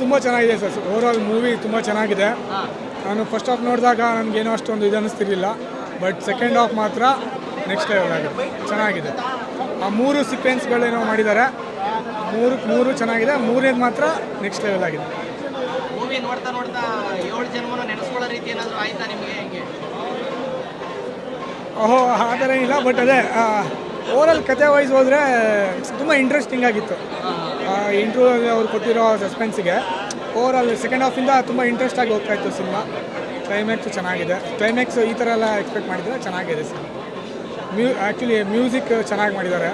ತುಂಬ ಚೆನ್ನಾಗಿದೆ sir. Overall movie ತುಂಬ ಚೆನ್ನಾಗಿದೆ. ನಾನು ಫಸ್ಟ್ ಹಾಫ್ ನೋಡಿದಾಗ ನನಗೇನೋ ಅಷ್ಟೊಂದು ಇದು ಅನ್ನಿಸ್ತಿರ್ಲಿಲ್ಲ. ಬಟ್ ಸೆಕೆಂಡ್ ಹಾಫ್ ಮಾತ್ರ ನೆಕ್ಸ್ಟ್ ಲೆವೆಲ್ ಆಗಿದೆ, ಚೆನ್ನಾಗಿದೆ. ಆ 3 ಸೀಕ್ವೆನ್ಸ್ಗಳೇನೋ ಮಾಡಿದ್ದಾರೆ, ಮೂರು ಚೆನ್ನಾಗಿದೆ. ಮೂರನೇದು ಮಾತ್ರ ನೆಕ್ಸ್ಟ್ ಲೆವೆಲ್ ಆಗಿದೆ. ಮೂವಿ ನೋಡ್ತಾ ನೋಡ್ತಾ 7 ಜನ್ಮನ ನೆನೆಸ್ಕೊಳ್ಳೋ ರೀತಿ ಏನಾದರೂ ಆಯ್ತಾ ನಿಮಗೆ? ಹೇಗೆ? ಓಹೋ, ಆ ಥರ ಏನಿಲ್ಲ. ಬಟ್ ಅದೇ ಓವರಾಲ್ ಕತೆ ವೈಸ್ ಹೋದರೆ ತುಂಬ ಇಂಟ್ರೆಸ್ಟಿಂಗ್ ಆಗಿತ್ತು. ಇಂಟ್ರ್ಯೂವಲ್ಲಿ ಅವ್ರು ಕೊಟ್ಟಿರೋ ಸಸ್ಪೆನ್ಸಿಗೆ ಓವರಾಲ್ ಸೆಕೆಂಡ್ ಹಾಫಿಂದ ತುಂಬ ಇಂಟ್ರೆಸ್ಟ್ ಆಗಿ ಹೋಗ್ತಾ ಇತ್ತು ಸಿನಿಮಾ. ಕ್ಲೈಮ್ಯಾಕ್ಸು ಚೆನ್ನಾಗಿದೆ. ಕ್ಲೈಮ್ಯಾಕ್ಸು ಈ ಥರ ಎಲ್ಲ ಎಕ್ಸ್ಪೆಕ್ಟ್ ಮಾಡಿದರೆ ಚೆನ್ನಾಗಿದೆ ಸಿನಿಮಾ. ಆ್ಯಕ್ಚುಲಿ ಮ್ಯೂಸಿಕ್ ಚೆನ್ನಾಗಿ ಮಾಡಿದ್ದಾರೆ.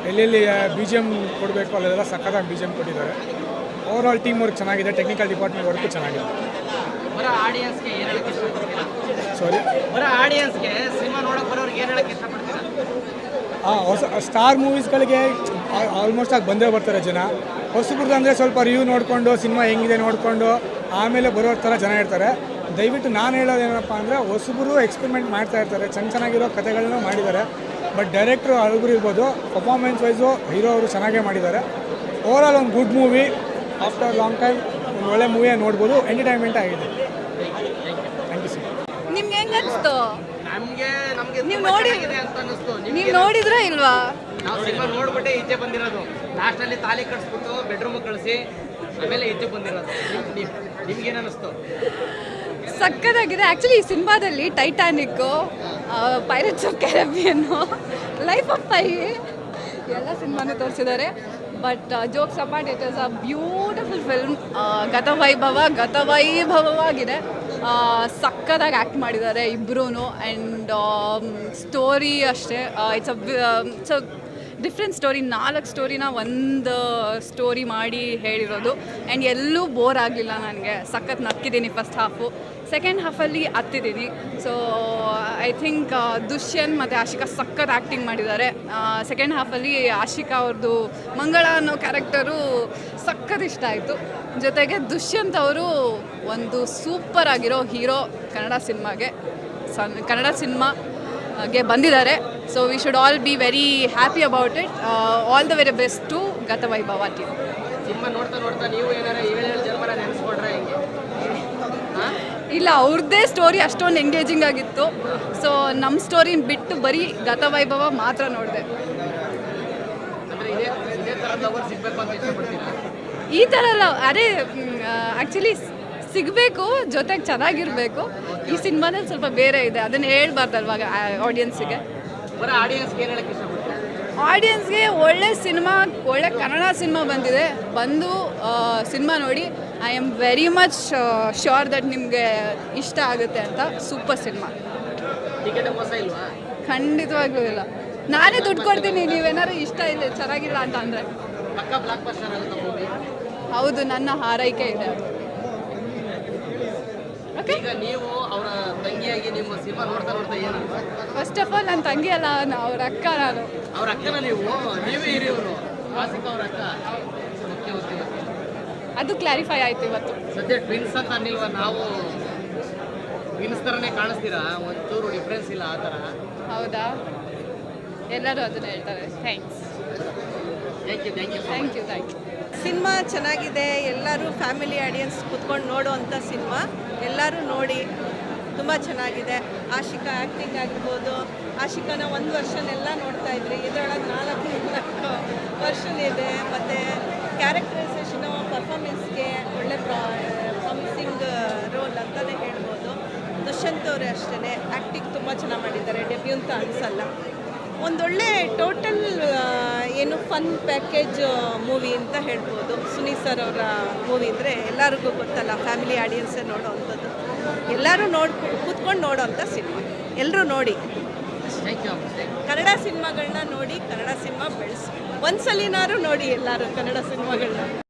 ಎಲ್ಲೆಲ್ಲಿ ಬಿ ಜಿ ಎಮ್ ಕೊಡಬೇಕು ಅಲ್ಲೆಲ್ಲ ಸಕ್ಕತ್ತಾಗಿ ಬಿ ಜಿ ಎಮ್ ಕೊಟ್ಟಿದ್ದಾರೆ. ಓವರಾಲ್ ಟೀಮ್ ವರ್ಕ್ ಚೆನ್ನಾಗಿದೆ. ಟೆಕ್ನಿಕಲ್ ಡಿಪಾರ್ಟ್ಮೆಂಟ್ ವರ್ಕು ಚೆನ್ನಾಗಿದೆ. ಆಡಿಯನ್ಸ್ಗೆ ಏನು ಹೇಳಕ್ಕೆ ಇಷ್ಟಪಡ್ತೀರಾ? ಸಾರಿ, ಆಡಿಯನ್ಸ್ಗೆ ಸಿನಿಮಾ ನೋಡೋಕೆ ಬರೋರಿಗೆ ಏನು ಹೇಳಕ್ಕೆ ಇಷ್ಟಪಡ್ತೀರಾ? ಹೊಸ ಸ್ಟಾರ್ ಮೂವೀಸ್ಗಳಿಗೆ ಆಲ್ಮೋಸ್ಟ್ ಆಗಿ ಬಂದೇ ಬರ್ತಾರೆ ಜನ. ಹೊಸಬ್ರದ್ದು ಅಂದರೆ ಸ್ವಲ್ಪ ರಿವ್ಯೂ ನೋಡಿಕೊಂಡು ಸಿನಿಮಾ ಹೆಂಗಿದೆ ನೋಡಿಕೊಂಡು ಆಮೇಲೆ ಬರೋ ಥರ ಜನ ಇರ್ತಾರೆ. ದಯವಿಟ್ಟು ನಾನು ಹೇಳೋದೇನಪ್ಪ ಅಂದರೆ ಹೊಸಬ್ರು ಎಕ್ಸ್ಪೆರಿಮೆಂಟ್ ಮಾಡ್ತಾ ಇರ್ತಾರೆ. ಚೆನ್ನಾಗಿರೋ ಕಥೆಗಳನ್ನೂ ಮಾಡಿದ್ದಾರೆ. ಬಟ್ ಡೈರೆಕ್ಟ್ರು ಹಳಬ್ರು ಇರ್ಬೋದು, ಪರ್ಫಾರ್ಮೆನ್ಸ್ ವೈಸು ಹೀರೋ ಅವರು ಚೆನ್ನಾಗೇ ಮಾಡಿದ್ದಾರೆ. ಓವರಾಲ್ ಒಂದು good movie. After long time ಒಂದು ಒಳ್ಳೆ ಮೂವಿಯ ನೋಡ್ಬೋದು. ಎಂಟರ್ಟೈನ್ಮೆಂಟ್ ಆಗಿದೆ. Thank you sir. ನಿಮ್ಗೆ ಹೆಂಗೆ ಅನಿಸ್ತು? ನಮಗೆ ನೀವು ನೋಡಿದೆ ಅಂತ ಅನ್ನಿಸ್ತು. ನೀವು ನೋಡಿದ್ರಾ ಇಲ್ವಾ? ನಾವು ಸಿನಿಮಾ ನೋಡ್ಬಿಟ್ಟೆ ಈಚೆ ಬಂದಿರೋದು. ಲಾಸ್ಟಲ್ಲಿ ತಾಲಿ ಕಟ್ಸ್ಬಿಟ್ಟು ಬೆಡ್ರೂಮ್ ಕಳಿಸಿ ಆಮೇಲೆ ಈಚೆ ಬಂದಿರೋದು. ನಿಮ್ಗೇನು ಅನ್ನಿಸ್ತು? ಸಕ್ಕತ್ತಾಗಿದೆ. ಆ್ಯಕ್ಚುಲಿ ಈ ಸಿನಿಮಾದಲ್ಲಿ Titanic, Pirates of Caribbean, Life of Pi ಎಲ್ಲ ಸಿನಿಮಾನು ತೋರಿಸಿದ್ದಾರೆ. But jokes apart, it is a beautiful film. ಗತವೈಭವವಾಗಿದೆ. ಸಕ್ಕತ್ತಾಗಿ ಆ್ಯಕ್ಟ್ ಮಾಡಿದ್ದಾರೆ ಇಬ್ಬರೂ. ಆ್ಯಂಡ್ ಸ್ಟೋರಿ ಅಷ್ಟೇ, ಇಟ್ಸ್ ಅ ಡಿಫ್ರೆಂಟ್ ಸ್ಟೋರಿ. 4 ಸ್ಟೋರಿನ ಒಂದು ಸ್ಟೋರಿ ಮಾಡಿ ಹೇಳಿರೋದು. ಆ್ಯಂಡ್ ಎಲ್ಲೂ ಬೋರ್ ಆಗಲಿಲ್ಲ ನನಗೆ. ಸಖತ್ ನಕ್ಕಿದ್ದೀನಿ ಫಸ್ಟ್ ಹಾಫು. ಸೆಕೆಂಡ್ ಹಾಫಲ್ಲಿ ಹತ್ತಿದ್ದೀನಿ. ಸೊ ಐ ಥಿಂಕ್ ದುಷ್ಯಂತ್ ಮತ್ತು ಆಶಿಕಾ ಸಖತ್ ಆ್ಯಕ್ಟಿಂಗ್ ಮಾಡಿದ್ದಾರೆ. ಸೆಕೆಂಡ್ ಹಾಫಲ್ಲಿ ಆಶಿಕಾ ಅವ್ರದ್ದು ಮಂಗಳ ಅನ್ನೋ ಕ್ಯಾರೆಕ್ಟರು ಸಖತ್ ಇಷ್ಟ ಆಯಿತು. ಜೊತೆಗೆ ದುಷ್ಯಂತ್ ಅವರು ಒಂದು ಸೂಪರ್ ಆಗಿರೋ ಹೀರೋ ಕನ್ನಡ ಸಿನಿಮಾಗೆ ಬಂದಿದ್ದಾರೆ. So we should all be very happy about it. All the very best to Gatavaibhava team. Cinema ನೋಡ್ತಾ ನೋಡ್ತಾ ನೀವು ಏನಾರ 7 ಜನ್ಮನ ನೆನೆಸ್ಕೊಂಡ್ರೆ ಹೆಂಗೆ? ಇಲ್ಲ, ಅವ್ರದ್ದೇ ಸ್ಟೋರಿ ಅಷ್ಟೊಂದು ಎಂಗೇಜಿಂಗ್ ಆಗಿತ್ತು. ಸೊ ನಮ್ಮ ಸ್ಟೋರಿನ ಬಿಟ್ಟು ಬರೀ ಗತವೈಭವ ಮಾತ್ರ ನೋಡಿದೆ. ಅಂದರೆ ಇದೇ ಥರ ಲವರ್ ಸಿಗಬೇಕು ಅಂತ ಇಷ್ಟಪಡ್ತೀರಾ? ಈ ಥರ ಅದೇ ಆ್ಯಕ್ಚುಲಿ ಸಿಗಬೇಕು, ಜೊತೆಗೆ ಚೆನ್ನಾಗಿರಬೇಕು. ಈ ಸಿನಿಮಾದಲ್ಲಿ ಸ್ವಲ್ಪ ಬೇರೆ ಇದೆ, ಅದನ್ನು ಹೇಳ್ಬಾರ್ದಲ್ವ ಆಡಿಯನ್ಸಿಗೆ. ಆಡಿಯನ್ಸ್ಗೆ ಏನು ಹೇಳಕ್ಕೆ ಇಷ್ಟಪಡ್ತೀರಾ? ಆಡಿಯನ್ಸ್ಗೆ ಒಳ್ಳೆ ಸಿನಿಮಾ, ಒಳ್ಳೆ ಕನ್ನಡ ಸಿನಿಮಾ ಬಂದಿದೆ. ಬಂದು ಸಿನಿಮಾ ನೋಡಿ. I am very much sure that ನಿಮಗೆ ಇಷ್ಟ ಆಗುತ್ತೆ ಅಂತ. Super cinema. ಟಿಕೆಟ್ ಮೋಸ ಇಲ್ವಾ? ಖಂಡಿತವಾಗ್ಲೂ ಇಲ್ಲ. ನಾನೇ ದುಡ್ಡು ಕೊಡ್ತೀನಿ ನೀವೇನಾದ್ರು ಇಷ್ಟ ಇಲ್ಲ ಚೆನ್ನಾಗಿಲ್ಲ ಅಂತ ಅಂದರೆ. ಪಕ್ಕ ಬ್ಲಾಕ್ ಬಸ್ಟರ್ ಆಗುತ್ತೆ ಮೂವಿ. ಹೌದು, ನನ್ನ ಹಾರೈಕೆ ಇದೆ. ಓಕೆ, ಈಗ ನೀವು ಅವರ ತಂಗಿಯಾಗಿ ನಿಮ್ಮ ಸಿನಿಮಾ ನೋಡ್ತಾ ನೋಡ್ತಾ ಏನು? ಫಸ್ಟ್ ಆಫ್ ಆಲ್ ನನ್ನ ತಂಗಿ ಅಲ್ಲ, ಅವ್ರ ಅಕ್ಕ. ನಾನು ಅವ್ರ ಅಕ್ಕನ ನೀವೇ ಹಿರಿಯವರು. ಆಸಿಕ ಅವ್ರ ಅಕ್ಕ. ಓಕೆ. ಅದು ಕ್ಲಾರಿಫೈ ಆಯ್ತು ಇವತ್ತು. ಸದ್ಯ ಟ್ವಿನ್ಸ್ ಅಂತ ಅನ್ನಿಲ್ವ? ನಾವು ಟ್ವಿನ್ಸ್ ಥರನೇ ಕಾಣಿಸ್ತೀರಾ, ಒಂಚೂರು ಡಿಫ್ರೆನ್ಸ್ ಇಲ್ಲ ಆ ಥರ. ಹೌದಾ? ಎಲ್ಲರೂ ಅದನ್ನು ಹೇಳ್ತಾರೆ. Thank you. ಸಿನಿಮಾ ಚೆನ್ನಾಗಿದೆ. ಎಲ್ಲರೂ ಫ್ಯಾಮಿಲಿ ಆಡಿಯನ್ಸ್ ಕುತ್ಕೊಂಡು ನೋಡುವಂಥ ಸಿನಿಮಾ. ಎಲ್ಲರೂ ನೋಡಿ, ತುಂಬ ಚೆನ್ನಾಗಿದೆ. ಆಶಿಕಾ ಆ್ಯಕ್ಟಿಂಗ್ ಆಗಿರ್ಬೋದು. ಆಶಿಕಾನ 1 ವರ್ಷನೆಲ್ಲ ನೋಡ್ತಾ ಇದ್ರಿ, ಇದರೊಳಗೆ 4 ವರ್ಷನ್ ಇದೆ. ಮತ್ತು ಕ್ಯಾರೆಕ್ಟರೈಸೇಷನು, ಪರ್ಫಾರ್ಮೆನ್ಸ್ಗೆ ಒಳ್ಳೆ ಪ್ರಾಮಿಸಿಂಗ್ ರೋಲ್ ಅಂತಲೇ ಹೇಳ್ಬೋದು. ದುಷ್ಯಂತ್ ಅವರೇ ಅಷ್ಟೇ, ಆ್ಯಕ್ಟಿಂಗ್ ತುಂಬ ಚೆನ್ನಾಗಿ ಮಾಡಿದ್ದಾರೆ. ಡೆಬ್ಯೂ ಅಂತ ಅನಿಸಲ್ಲ. ಒಂದೊಳ್ಳೆ ಟೋಟಲ್ ಏನು ಫನ್ ಪ್ಯಾಕೇಜ್ ಮೂವಿ ಅಂತ ಹೇಳ್ಬೋದು. ಸುನೀಲ್ ಸರ್ ಅವರ ಮೂವಿ ಅಂದರೆ ಎಲ್ಲರಿಗೂ ಗೊತ್ತಲ್ಲ, ಫ್ಯಾಮಿಲಿ ಆಡಿಯನ್ಸೇ ನೋಡೋವಂಥದ್ದು. ಎಲ್ಲರೂ ಕೂತ್ಕೊಂಡು ನೋಡೋವಂಥ ಸಿನಿಮಾ. ಎಲ್ಲರೂ ನೋಡಿ, ಕನ್ನಡ ಸಿನಿಮಾಗಳನ್ನ ನೋಡಿ, ಕನ್ನಡ ಸಿನಿಮಾ ಬೆಳೆಸಿ. ಒಂದ್ಸಲಿನಾರು ನೋಡಿ ಎಲ್ಲರೂ ಕನ್ನಡ ಸಿನಿಮಾಗಳನ್ನ.